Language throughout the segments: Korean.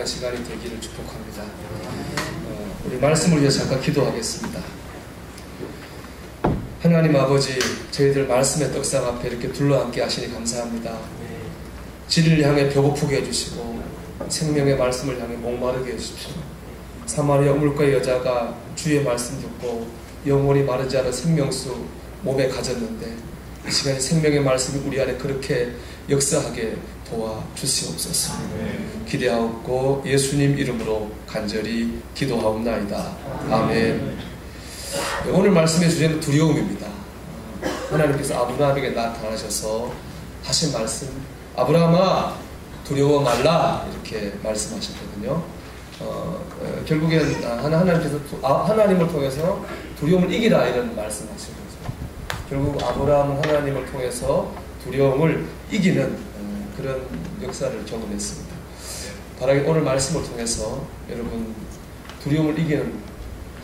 시간이 되기를 축복합니다. 우리 말씀을 위해서 잠깐 기도하겠습니다. 하나님 아버지, 저희들 말씀의 떡상 앞에 이렇게 둘러앉게 하시니 감사합니다. 진리를 향해 배고프게 해주시고 생명의 말씀을 향해 목마르게 해주십시오. 사마리아 우물가의 여자가 주의 말씀 듣고 영원히 마르지 않은 생명수 몸에 가졌는데 이 시간에 생명의 말씀이 우리 안에 그렇게 역사하게 도와주시옵소서. 기대하옵고 예수님 이름으로 간절히 기도하옵나이다. 아멘. 오늘 말씀의 주제는 두려움입니다. 하나님께서 아브라함에게 나타나셔서 하신 말씀, 아브라함아 두려워 말라, 이렇게 말씀하셨거든요. 결국엔 하나님께서 하나님을 통해서 두려움을 이기라, 이런 말씀하신 거죠. 결국 아브라함은 하나님을 통해서 두려움을 이기는 그런 역사를 경험했습니다. 바라기 오늘 말씀을 통해서 여러분 두려움을 이기는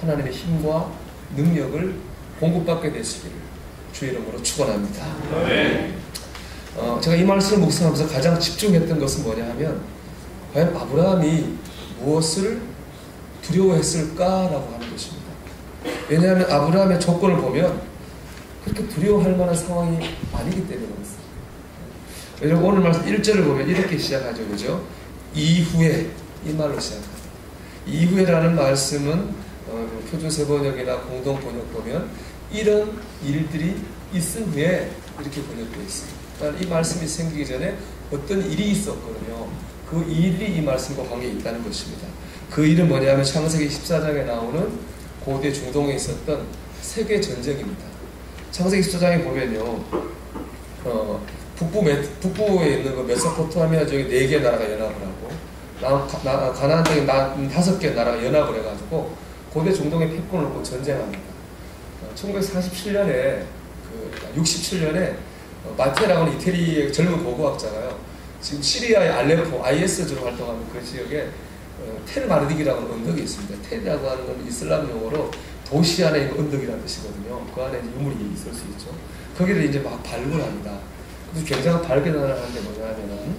하나님의 힘과 능력을 공급받게 되시기를 주의 이름으로 축원합니다. 제가 이 말씀을 묵상하면서 가장 집중했던 것은 뭐냐 하면 과연 아브라함이 무엇을 두려워했을까라고 하는 것입니다. 왜냐하면 아브라함의 조건을 보면 그렇게 두려워할 만한 상황이 아니기 때문에 그렇습니다. 여러분 오늘 말씀 1절을 보면 이렇게 시작하죠. 그죠? 이후에, 이 말로 시작합니다. 이후에라는 말씀은 표준세번역이나 공동번역 보면 이런 일들이 있은 후에 이렇게 번역되어 있습니다. 그러니까 이 말씀이 생기기 전에 어떤 일이 있었거든요. 그 일이 이 말씀과 관계가 있다는 것입니다. 그 일은 뭐냐면 창세기 14장에 나오는 고대 중동에 있었던 세계 전쟁입니다. 창세기 14장에 보면요, 북부에 있는 그 메소포타미아 쪽에 4개 나라가 연합을 하고 가나안 쪽에 5개 나라가 연합을 해가지고 고대 중동의 패권을 놓고 전쟁합니다. 1947년에 67년에 마테라고는 이태리의 젊은 고고학자가요. 지금 시리아의 알레포, IS주로 활동하는 그 지역에 텔 마르딕이라고 하는 언덕이 있습니다. 텔이라고 하는 건 이슬람 용어로 도시 안에 있는 언덕이라는 뜻이거든요. 그 안에 유물이 있을 수 있죠. 거기를 이제 막 발굴합니다. 그래서 굉장한 발견을 하는 게 뭐냐 하면은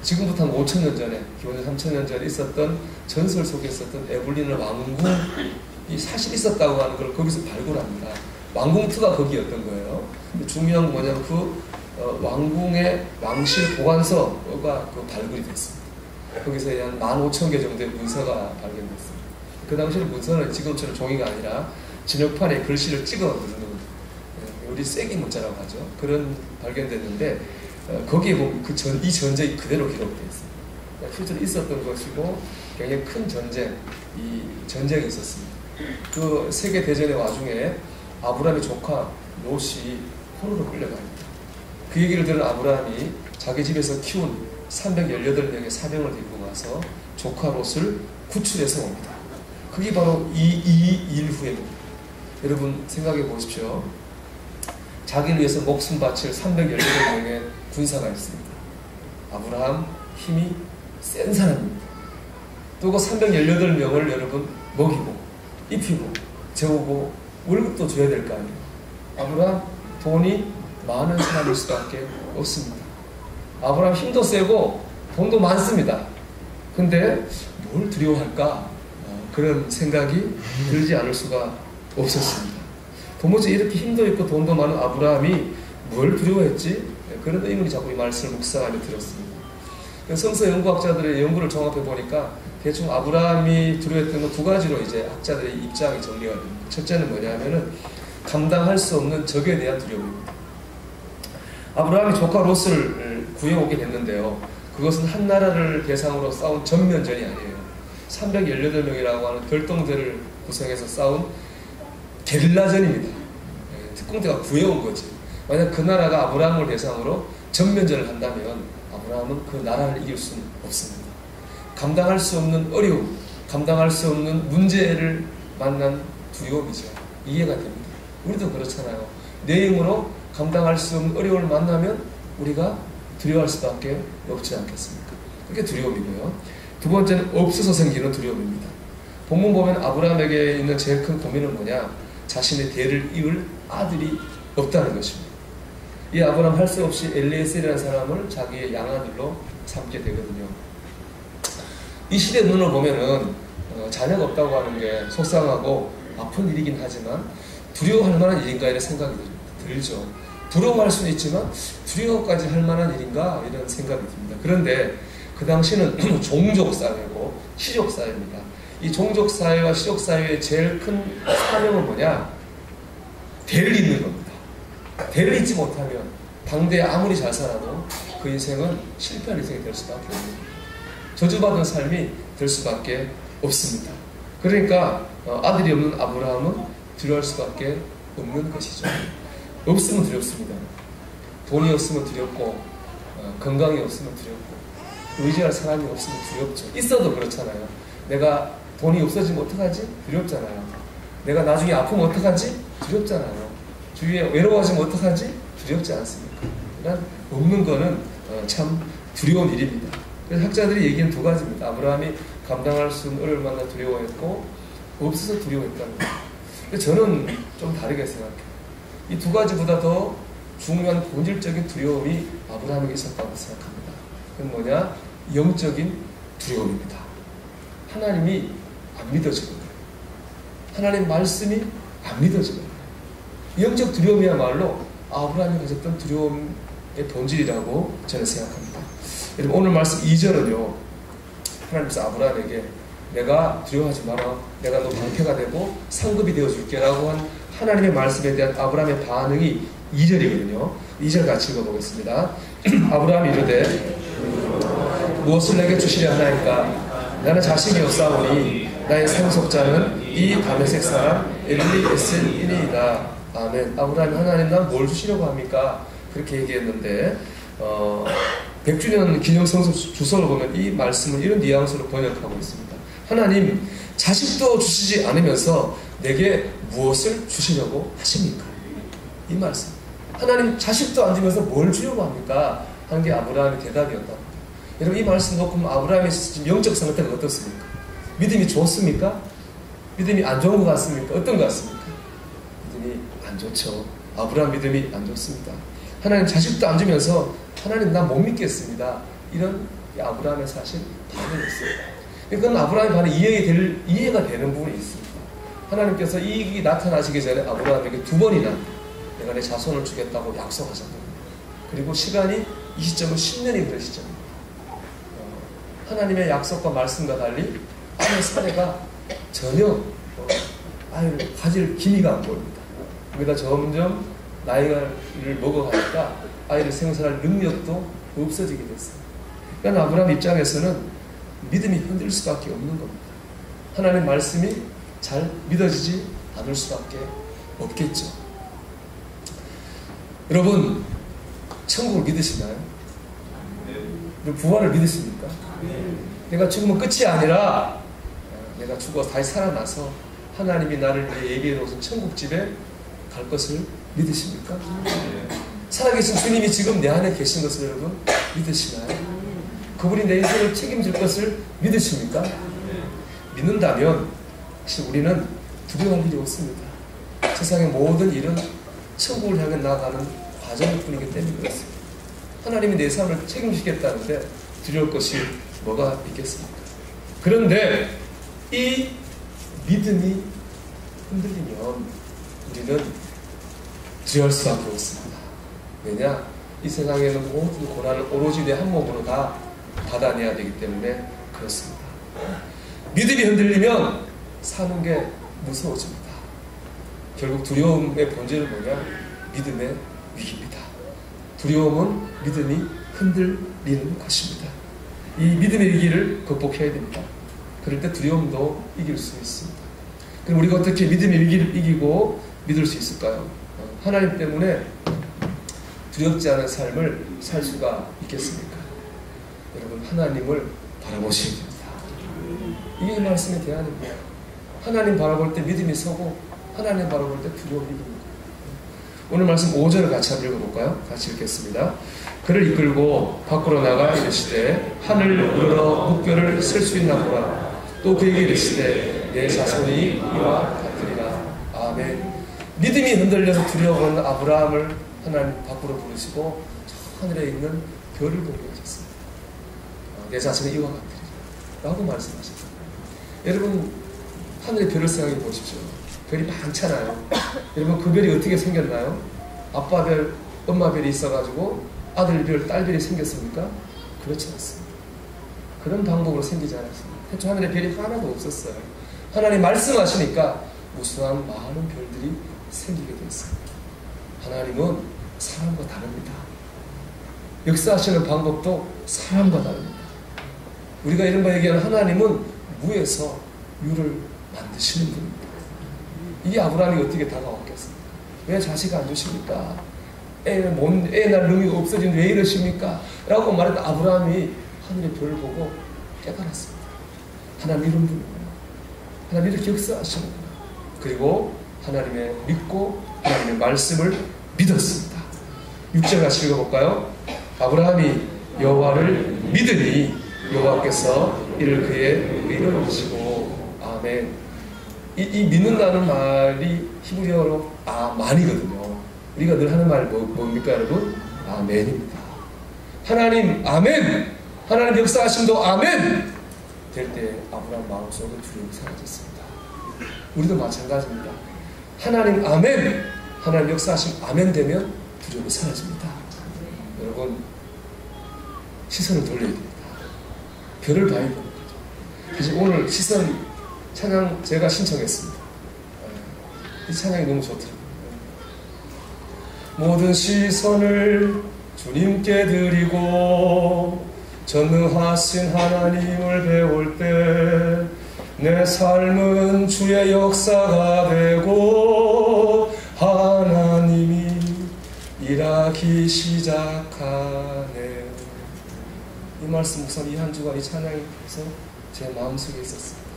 지금부터 한 5,000년 전에, 기원전 3,000년 전에 있었던 전설 속에 있었던 에블린의 왕궁이 사실 있었다고 하는 걸 거기서 발굴합니다. 왕궁투가 거기였던 거예요. 중요한 건 뭐냐면 그 왕궁의 왕실 보관소가 그 발굴이 됐습니다. 거기서 한 15,000개 정도의 문서가 발견됐습니다. 그 당시에는 문서는 지금처럼 종이가 아니라 진흙판에 글씨를 찍어 누르는 우리 쐐기 문자라고 하죠. 그런 발견됐는데 거기에 보면 이 전쟁이 그대로 기록되어 있습니다. 실제로 있었던 것이고 굉장히 큰 전쟁이 있었습니다. 그 세계대전의 와중에 아브라함의 조카 롯이 포로로 끌려갑니다. 그 얘기를 들은 아브라함이 자기 집에서 키운 318명의 사병을 데리고 가서 조카 롯을 구출해서 옵니다. 그게 바로 이 일 후에입니다. 여러분 생각해 보십시오. 자기를 위해서 목숨 바칠 318명의 군사가 있습니다. 아브라함 힘이 센 사람입니다. 또 그 318명을 여러분 먹이고 입히고 재우고 월급도 줘야 될 거 아니에요. 아브라함 돈이 많은 사람일 수밖에 없습니다. 아브라함 힘도 세고 돈도 많습니다. 근데 뭘 두려워할까? 그런 생각이 들지 않을 수가 없었습니다. 도무지 이렇게 힘도 있고 돈도 많은 아브라함이 뭘 두려워했지? 그런 의문이 자꾸 이 말씀을 묵상하며 들었습니다. 성서 연구학자들의 연구를 종합해 보니까 대충 아브라함이 두려워했던 건 2가지로 이제 학자들의 입장이 정리가 됩니다. 첫째는 뭐냐면은 감당할 수 없는 적에 대한 두려움입니다. 아브라함이 조카 롯을 구해오게 됐는데요. 그것은 한 나라를 대상으로 싸운 전면전이 아니에요. 318명이라고 하는 별동대를 구성해서 싸운 게릴라전입니다. 특공대가 구해온 거지. 만약 그 나라가 아브라함을 대상으로 전면전을 한다면 아브라함은 그 나라를 이길 수는 없습니다. 감당할 수 없는 어려움, 감당할 수 없는 문제를 만난 두려움이죠. 이해가 됩니다. 우리도 그렇잖아요. 내 힘으로 감당할 수 없는 어려움을 만나면 우리가 두려워할 수밖에 없지 않겠습니까? 그게 두려움이고요. 두 번째는 없어서 생기는 두려움입니다. 본문 보면 아브라함에게 있는 제일 큰 고민은 뭐냐? 자신의 대를 이을 아들이 없다는 것입니다. 이 아브라함 할 수 없이 엘리에셀이라는 사람을 자기의 양아들로 삼게 되거든요. 이 시대 눈을 보면은 자녀가 없다고 하는 게 속상하고 아픈 일이긴 하지만 두려워할 만한 일인가 이런 생각이 들죠. 부러워할 수는 있지만 두려워까지 할 만한 일인가 이런 생각이 듭니다. 그런데 그 당시는 종족사회고 시족사회입니다. 이 종족사회와 시족사회의 제일 큰 사명은 뭐냐? 대를 잇는 겁니다. 대를 잇지 못하면 당대에 아무리 잘 살아도 그 인생은 실패한 인생이 될 수밖에 없습니다. 저주받은 삶이 될 수밖에 없습니다. 그러니까 아들이 없는 아브라함은 두려워할 수밖에 없는 것이죠. 없으면 두렵습니다. 돈이 없으면 두렵고 건강이 없으면 두렵고 의지할 사람이 없으면 두렵죠. 있어도 그렇잖아요. 내가 돈이 없어지면 어떡하지? 두렵잖아요. 내가 나중에 아프면 어떡하지? 두렵잖아요. 주위에 외로워지면 어떡하지? 두렵지 않습니까? 그러니까 없는 거는 참 두려운 일입니다. 그래서 학자들이 얘기한 두 가지입니다. 아브라함이 감당할 수 없는 얼마나 두려워했고 없어서 두려워했다는 거예요. 근데 저는 좀 다르게 생각해요. 이 두 가지보다 더 중요한 본질적인 두려움이 아브라함에게 있었다고 생각합니다. 그건 뭐냐? 영적인 두려움입니다. 하나님이 안 믿어지는 거예요. 하나님 말씀이 안 믿어지는 거예요. 영적 두려움이야말로 아브라함이 가졌던 두려움의 본질이라고 저는 생각합니다. 여러분 오늘 말씀 2절은요. 하나님께서 아브라함에게 내가 두려워하지 마라. 내가 너 방패가 되고 상급이 되어줄게 라고 한 하나님의 말씀에 대한 아브라함의 반응이 2절이거든요. 2절 같이 읽어보겠습니다. 아브라함이 이르되 무엇을 내게 주시려 하나이까? 나는 자식이 없사오니 나의 상속자는 이 다메섹 사람 엘리에셀이니이다. 아멘. 아브라함이 하나님 난 뭘 주시려고 합니까? 그렇게 얘기했는데 100주년 기념 성서 주석을 보면 이 말씀을 이런 뉘앙스로 번역하고 있습니다. 하나님 자식도 주시지 않으면서 내게 무엇을 주시려고 하십니까? 이 말씀. 하나님 자식도 안 주면서 뭘 주려고 합니까? 한 게 아브라함의 대답이었다. 여러분 이 말씀 놓고 보면 아브라함의 지금 영적 상태가 어떻습니까? 믿음이 좋습니까? 믿음이 안 좋은 것 같습니까? 어떤 것 같습니까? 믿음이 안 좋죠. 아브라함 믿음이 안 좋습니다. 하나님 자식도 안 주면서 하나님 나 못 믿겠습니다. 이런 아브라함의 사실 반응이었어요. 그건 아브라함의 반응이 이해가 되는 부분이 있습니다. 하나님께서 이 일이 나타나시기 전에 아브라함에게 2번이나 내가 내 자손을 주겠다고 약속하셨거든요. 그리고 시간이 이 시점은 10년이 그 시점입니다. 하나님의 약속과 말씀과 달리 아내 사례가 전혀 아이를 가질 기미가 안 보입니다. 그러다 점점 나이를 먹어가니까 아이를 생산할 능력도 없어지게 됐어요. 그러니까 아브라함 입장에서는 믿음이 흔들릴 수밖에 없는 겁니다. 하나님 말씀이 잘 믿어지지 않을 수밖에 없겠죠. 여러분 천국을 믿으시나요? 부활을 믿으십니까? 내가 죽으면 끝이 아니라 내가 죽어서 다시 살아나서 하나님이 나를 예비해 놓으신 천국집에 갈 것을 믿으십니까? 살아계신 주님이 지금 내 안에 계신 것을 여러분 믿으시나요? 그분이 내 인생을 책임질 것을 믿으십니까? 믿는다면 사실 우리는 두려워할 일이 없습니다. 세상의 모든 일은 천국을 향해 나아가는 과정일 뿐이기 때문에 그렇습니다. 하나님이 내 삶을 책임지겠다는데 두려울 것이 뭐가 있겠습니까? 그런데 이 믿음이 흔들리면 우리는 두려울 수밖에 없습니다. 왜냐? 이 세상에는 모든 고난을 오로지 내 한 몸으로 다 받아내야 되기 때문에 그렇습니다. 믿음이 흔들리면 사는 게 무서워집니다. 결국 두려움의 본질은 뭐냐? 믿음의 위기입니다. 두려움은 믿음이 흔들리는 것입니다. 이 믿음의 위기를 극복해야 됩니다. 그럴 때 두려움도 이길 수 있습니다. 그럼 우리가 어떻게 믿음의 위기를 이기고 믿을 수 있을까요? 하나님 때문에 두렵지 않은 삶을 살 수가 있겠습니까? 여러분 하나님을 바라보셔야 됩니다. 이게 이 말씀의 대안입니다. 하나님 바라볼 때 믿음이 서고 하나님 바라볼 때 두려움이 이깁니다. 오늘 말씀 5절을 같이 한번 읽어볼까요? 같이 읽겠습니다. 그를 이끌고 밖으로 나가 이르시되 하늘 우러러 묵뼈를 쓸 수 있나 보라. 또 그에게 이르시되 내 자손이 이와 같으리라. 아멘. 믿음이 흔들려서 두려워하는 아브라함을 하나님 밖으로 부르시고 저 하늘에 있는 별을 보게 하셨습니다. 내 자손이 이와 같으리라. 라고 말씀하십니다. 여러분, 하늘의 별을 생각해 보십시오. 별이 많잖아요. 여러분, 그 별이 어떻게 생겼나요? 아빠 별, 엄마 별이 있어가지고 아들 별, 딸 별이 생겼습니까? 그렇지 않습니다. 그런 방법으로 생기지 않았습니다. 태초 하늘에 별이 하나도 없었어요. 하나님 말씀하시니까 무수한 많은 별들이 생기게 되었습니다. 하나님은 사람과 다릅니다. 역사하시는 방법도 사람과 다릅니다. 우리가 이런 거 얘기하는 하나님은 무에서 유를 만드시는 분입니다. 이 아브라함이 어떻게 다가왔겠습니까? 왜 자식 안 주십니까? 애 낳을 능력이 없어진 왜 이러십니까? 라고 말했던 아브라함이 하늘의 별을 보고 깨달았습니다. 하나님 이런 분이구나. 하나님 이렇게 역사하시는구나. 그리고 하나님의 믿고 하나님의 말씀을 믿었습니다. 6절 같이 읽어볼까요? 아브라함이 여호와를 믿으니 여호와께서 이를 그의 의로 하시고. 아멘. 이 믿는다는 말이 히브리어로 아만이거든요. 우리가 늘 하는 말이 뭡니까 여러분? 아멘입니다. 하나님 아멘! 하나님 역사하심도 아멘! 될 때 아브라함 마음속에 두려움이 사라졌습니다. 우리도 마찬가지입니다. 하나님 아멘! 하나님 역사하심 아멘 되면 두려움이 사라집니다. 여러분, 시선을 돌려야 됩니다. 별을 봐야 됩니다. 그래서 오늘 시선 찬양 제가 신청했습니다. 이 찬양이 너무 좋더라고요. 모든 시선을 주님께 드리고 전능하신 하나님을 배울 때 내 삶은 주의 역사가 되고 하나님이 일하기 시작하네. 이 말씀 우선 이 한 주간 이 찬양이 그래서 제 마음속에 있었습니다.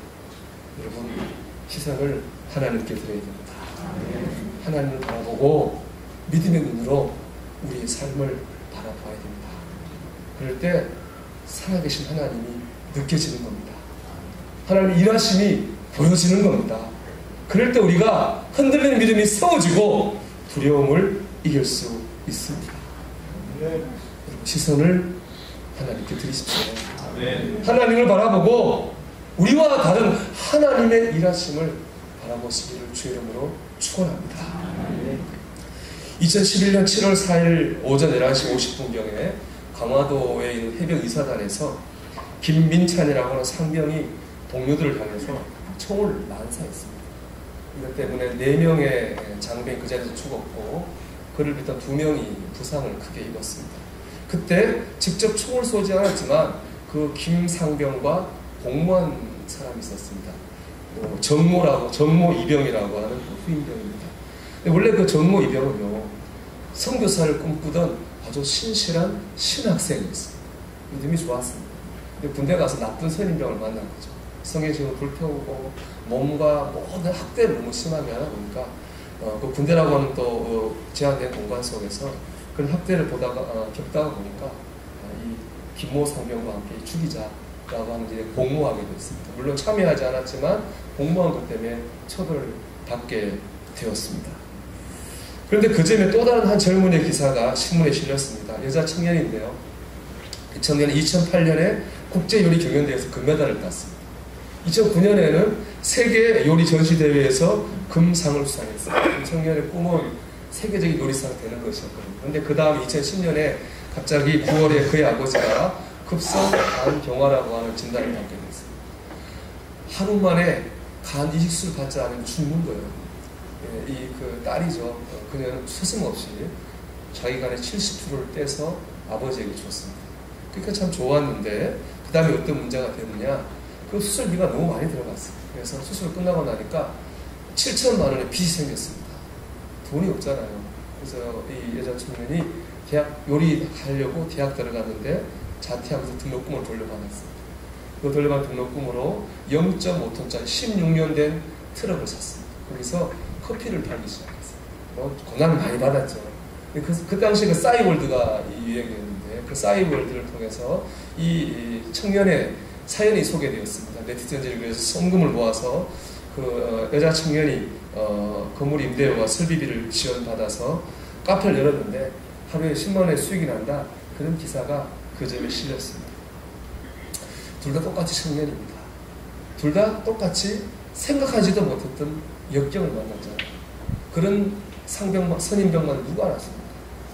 여러분, 시선을 하나님께 드려야 됩니다. 하나님을 바라보고 믿음의 눈으로 우리의 삶을 바라봐야 됩니다. 그럴 때 살아계신 하나님이 느껴지는 겁니다. 하나님의 일하심이 보여지는 겁니다. 그럴 때 우리가 흔들리는 믿음이 세워지고 두려움을 이길 수 있습니다. 여러분, 시선을 하나님께 드리십시오. 하나님을 바라보고 우리와 다른 하나님의 일하심을 바라보시기를 주의 이름으로 축원합니다. 2011년 7월 4일 오전 11시 50분경에 강화도에 있는 해병 이사단에서 김민찬이라고 하는 상병이 동료들을 향해서 총을 난사했습니다. 이것 때문에 4명의 장병이 그 자리에서 죽었고 그를 비롯한 2명이 부상을 크게 입었습니다. 그때 직접 총을 쏘지 않았지만 그 김상병과 공무원 사람이 있었습니다. 정모 이병이라고 하는 후임병입니다. 원래 그 정모 이병은요, 선교사를 꿈꾸던 아주 신실한 신학생이었습니다. 믿음이 좋았습니다. 근데 군대 가서 나쁜 선임병을 만난 거죠. 성경식으로 불태우고 몸과 모든 학대를 너무 심하게 하다 보니까 그 군대라고 하는 또 제한된 공간 속에서 그런 학대를 겪다가 보니까 이 김모 상병과 함께 죽이자라고 하는 일에 공모하게 됐습니다. 물론 참여하지 않았지만 공모한 것 때문에 처벌을 받게 되었습니다. 그런데 그 점에 또 다른 한 젊은이의 기사가 신문에 실렸습니다. 여자 청년인데요. 그 청년은 2008년에 국제요리 경연대회에서 금메달을 땄습니다. 2009년에는 세계 요리 전시대회에서 금상을 수상했습니다. 이 청년의 꿈은 세계적인 요리사가 되는 것이었거든요. 그런데 그 다음 2010년에 갑자기 9월에 그의 아버지가 급성 간경화라고 하는 진단을 받게 됐습니다. 하루 만에 간 이식술 받지 않으면 죽는 거예요. 그 딸이죠. 그녀는 서슴없이 자기 간의 70%를 떼서 아버지에게 줬습니다. 그러니까 참 좋았는데 그 다음에 어떤 문제가 되느냐, 그 수술비가 너무 많이 들어갔어요. 그래서 수술 끝나고 나니까 7천만 원의 빚이 생겼습니다. 돈이 없잖아요. 그래서 이 여자 청년이 대학 요리하려고 대학 들어갔는데 자퇴하면서 등록금을 돌려받았습니다. 그 돌려받은 등록금으로 0.5톤짜리 16년 된 트럭을 샀습니다. 거기서 커피를 팔기 시작했어요. 고난을 많이 받았죠. 그 당시에 그 싸이월드가 유행이었는데 그 싸이월드를 통해서 이 청년의 사연이 소개되었습니다. 네티즌들이 그래서 성금을 모아서 그 여자 청년이 건물 임대료와 설비비를 지원받아서 카페를 열었는데 하루에 10만 원의 수익이 난다. 그런 기사가 그 점에 실렸습니다. 둘 다 똑같이 청년입니다. 둘 다 똑같이 생각하지도 못했던 역경을 만났잖아요. 그런 선임병만 누가 알았습니까?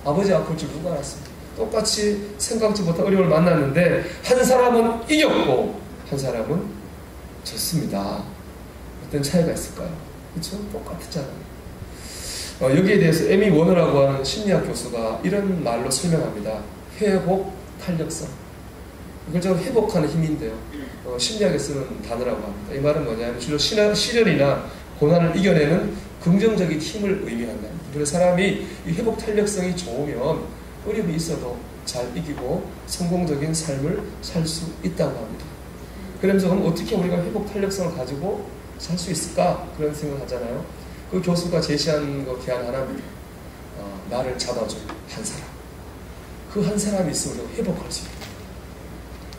아버지 아플 줄 누가 알았습니까? 똑같이 생각지 못한 어려움을 만났는데 한 사람은 이겼고 한 사람은 졌습니다. 어떤 차이가 있을까요? 그렇죠? 똑같았잖아요. 여기에 대해서 에미 워너라고 하는 심리학 교수가 이런 말로 설명합니다. 회복 탄력성. 이걸 좀 회복하는 힘인데요. 심리학에 쓰는 단어라고 합니다. 이 말은 뭐냐면 주로 시련이나 고난을 이겨내는 긍정적인 힘을 의미한다. 그래서 사람이 이 회복 탄력성이 좋으면 어려움이 있어도 잘 이기고 성공적인 삶을 살 수 있다고 합니다. 그러면서 그럼 어떻게 우리가 회복 탄력성을 가지고 살 수 있을까? 그런 생각을 하잖아요. 그 교수가 제시한 것 중에 하나입니다. 나를 잡아줄 한 사람. 그 한 사람이 있으면 우리가 회복할 수 있다.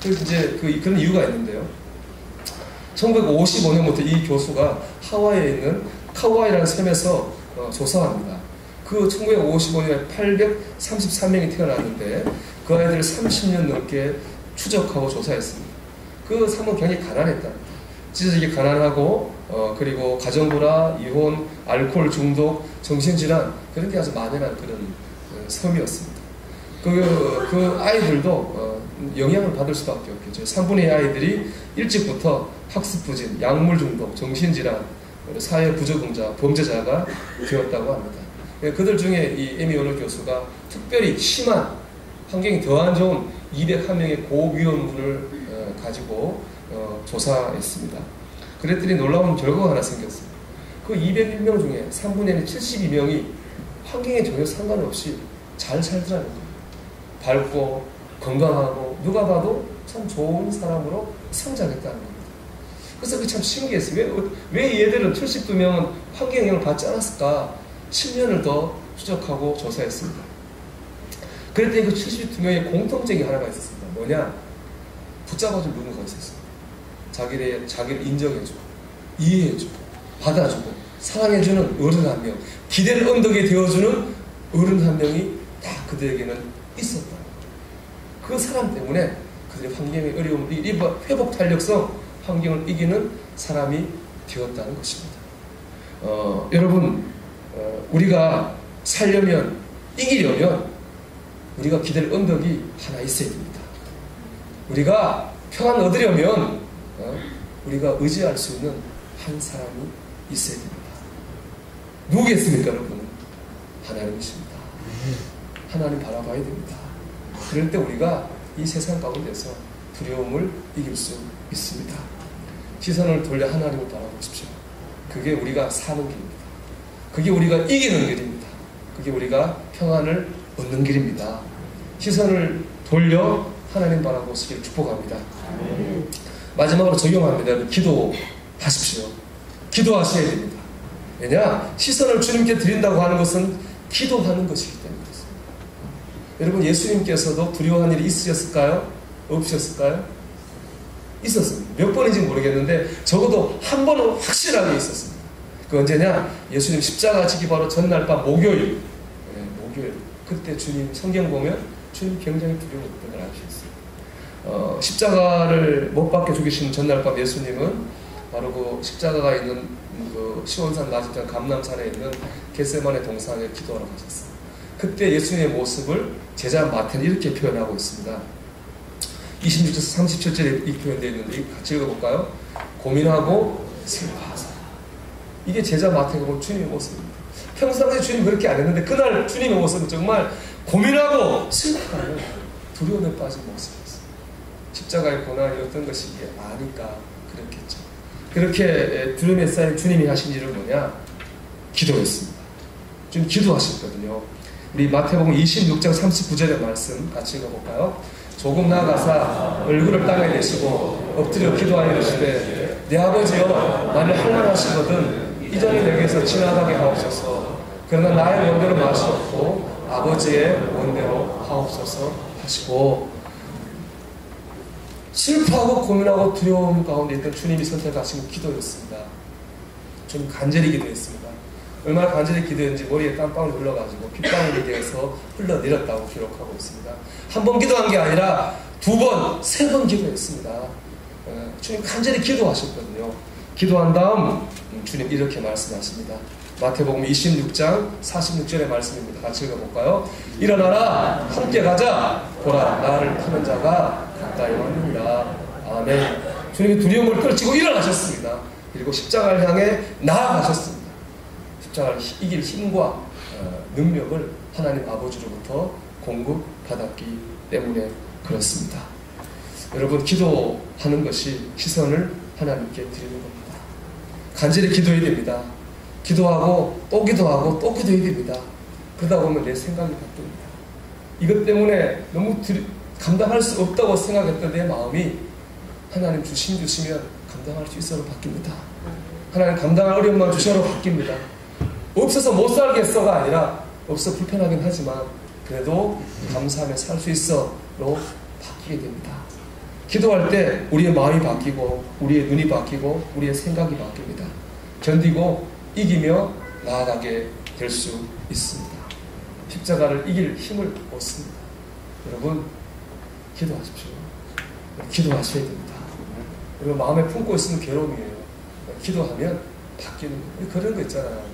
그래서 이제 그런 이유가 있는데요. 1955년부터 이 교수가 하와이에 있는 카우아이라는 섬에서 조사합니다. 그 1955년에 833명이 태어났는데 그 아이들을 30년 넘게 추적하고 조사했습니다. 그 섬은 굉장히 가난했다. 지저분하게 가난하고 그리고 가정불화, 이혼, 알코올 중독, 정신질환 그런 게 아주 만연한 그런 섬이었습니다. 그 아이들도 영향을 받을 수밖에 없겠죠. 3분의 2 아이들이 일찍부터 학습부진, 약물 중독, 정신질환, 사회 부적응자, 범죄자가 되었다고 합니다. 그들 중에 이 에미 워너 교수가 특별히 심한 환경이 더 안 좋은 201명의 고위험군을 가지고 조사했습니다. 그랬더니 놀라운 결과가 하나 생겼습니다. 그 201명 중에 3분의 1, 72명이 환경에 전혀 상관없이 잘 살더라는 거예요. 밝고 건강하고 누가 봐도 참 좋은 사람으로 성장했다는 겁니다. 그래서 그게 참 신기했어요. 왜 얘들은 72명은 환경 영향을 받지 않았을까? 10년을 더 추적하고 조사했습니다. 그랬더니 그 72명의 공통점이 하나가 있었습니다. 뭐냐? 붙잡아줄 누군가가 있었어요. 자기를 인정해주고, 이해해주고, 받아주고, 사랑해주는 어른 한 명, 기대를 언덕에 되어주는 어른 한 명이 다 그들에게는 있었다. 그 사람 때문에 그들의 환경의 어려움을 회복 탄력성, 환경을 이기는 사람이 되었다는 것입니다. 여러분, 우리가 살려면, 이기려면 우리가 기댈 언덕이 하나 있어야 됩니다. 우리가 평안 얻으려면 우리가 의지할 수 있는 한 사람이 있어야 됩니다. 누구겠습니까, 여러분? 하나님이십니다. 하나님 바라봐야 됩니다. 그럴 때 우리가 이 세상 가운데서 두려움을 이길 수 있습니다. 시선을 돌려 하나님을 바라보십시오. 그게 우리가 사는 길입니다. 그게 우리가 이기는 길입니다. 그게 우리가 평안을 얻는 길입니다. 시선을 돌려 하나님 바라보시기를 축복합니다. 마지막으로 적용합니다. 기도하십시오. 기도하셔야 됩니다. 왜냐? 시선을 주님께 드린다고 하는 것은 기도하는 것이기 때문에 그렇습니다. 여러분, 예수님께서도 두려워한 일이 있으셨을까요? 없으셨을까요? 있었습니다. 몇 번인지 모르겠는데 적어도 한 번은 확실하게 있었습니다. 그 언제냐? 예수님 십자가 지기 바로 전날 밤 목요일. 네, 목요일. 그때 주님 성경 보면 주님 굉장히 두려웠던 걸 알 수 있어요. 십자가를 못 박혀 죽이신 전날 밤 예수님은 바로 그 십자가가 있는 그 시온산 맞은편 감람산에 있는 겟세마네 동산에 기도하러 가셨어요. 그때 예수님의 모습을 제자 마태는 이렇게 표현하고 있습니다. 26절 37절에 이 표현되어 있는데 같이 읽어볼까요? 고민하고 슬퍼하사. 이게 제자 마태가 본 주님의 모습입니다. 평상시에 주님 그렇게 안 했는데 그날 주님의 모습은 정말 고민하고 슬퍼하는 두려움에 빠진 모습이었어요. 십자가의 고난이 어떤 것이기에 아니까 그렇겠죠. 그렇게 두려움에 쌓인 주님이 하신 일은 뭐냐? 기도했습니다. 좀 기도하셨거든요. 우리 마태복음 26장 39절의 말씀 같이 읽어볼까요? 조금 나아가사 얼굴을 땅에 내시고 엎드려 기도하여 이르시되 내 아버지여 나를 할만하시거든 이 잔이 내게서 지나가게 하옵소서. 그러나 나의 원대로 마시옵고 아버지의 원대로 하옵소서 하시고, 슬퍼하고 고민하고 두려움 가운데 있던 주님이 선택하신 기도였습니다. 좀 간절히 기도했습니다. 얼마나 간절히 기도했는지 머리에 땀방울이 흘러가지고 핏방울이 되어서 흘러내렸다고 기록하고 있습니다. 한 번 기도한 게 아니라 두 번, 세 번 기도했습니다. 주님 간절히 기도하셨거든요. 기도한 다음 주님 이렇게 말씀하십니다. 마태복음 26장 46절의 말씀입니다. 같이 읽어볼까요? 일어나라, 함께 가자. 보라, 나를 타는 자가 가까이 왔느니라. 아멘. 주님이 두려움을 떨치고 일어나셨습니다. 그리고 십자가를 향해 나아가셨습니다. 십자가를 이길 힘과 능력을 하나님 아버지로부터 공급받았기 때문에 그렇습니다. 여러분, 기도하는 것이 시선을 하나님께 드리는 겁니다. 간절히 기도해야 됩니다. 기도하고 또 기도하고 또 기도해야 됩니다. 그러다 보면 내 생각이 바뀝니다. 이것 때문에 너무 감당할 수 없다고 생각했던 내 마음이 하나님 주시면 감당할 수 있어로 바뀝니다. 하나님 감당할 어려움만 주셔로 바뀝니다. 없어서 못 살겠어가 아니라 없어 불편하긴 하지만 그래도 감사하며 살 수 있어로 바뀌게 됩니다. 기도할 때 우리의 마음이 바뀌고 우리의 눈이 바뀌고 우리의 생각이 바뀝니다. 견디고 이기며 나아가게 될 수 있습니다. 십자가를 이길 힘을 얻습니다. 여러분, 기도하십시오. 기도하셔야 됩니다. 여러분, 마음에 품고 있으면 괴로움이에요. 기도하면 바뀌는 거예요. 그런 거 있잖아요.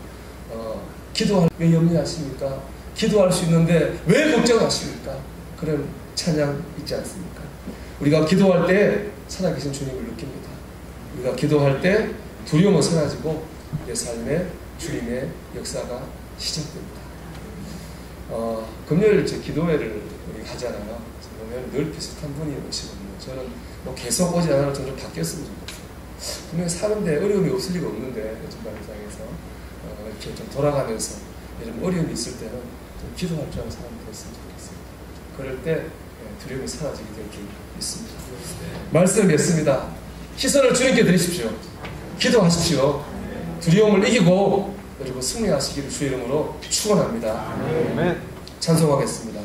기도할 왜 염려하십니까? 기도할 수 있는데 왜 걱정하십니까? 그런 찬양 있지 않습니까? 우리가 기도할 때 살아계신 주님을 느낍니다. 우리가 기도할 때 두려움은 사라지고 내 삶에 주님의 역사가 시작됩니다. 금요일 기도회를 우리 하잖아요. 보면 늘 비슷한 분이 오시거든요. 저는 뭐 계속 오지 않아도 좀 바뀌었으면 좋겠어요. 분명히 사는데 어려움이 없을 리가 없는데 요즘 세상에서 이렇게 좀 돌아가면서 이런 어려움이 있을 때는 좀 기도할 줄 아는 사람이 됐으면 좋겠습니다. 그럴 때 두려움이 사라지게 될 줄 믿습니다. 말씀을 맺습니다. 시선을 주님께 드리십시오. 기도하십시오. 두려움을 이기고 그리고 승리하시기를 주의 이름으로 축원합니다. 찬송하겠습니다.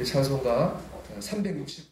찬송가 360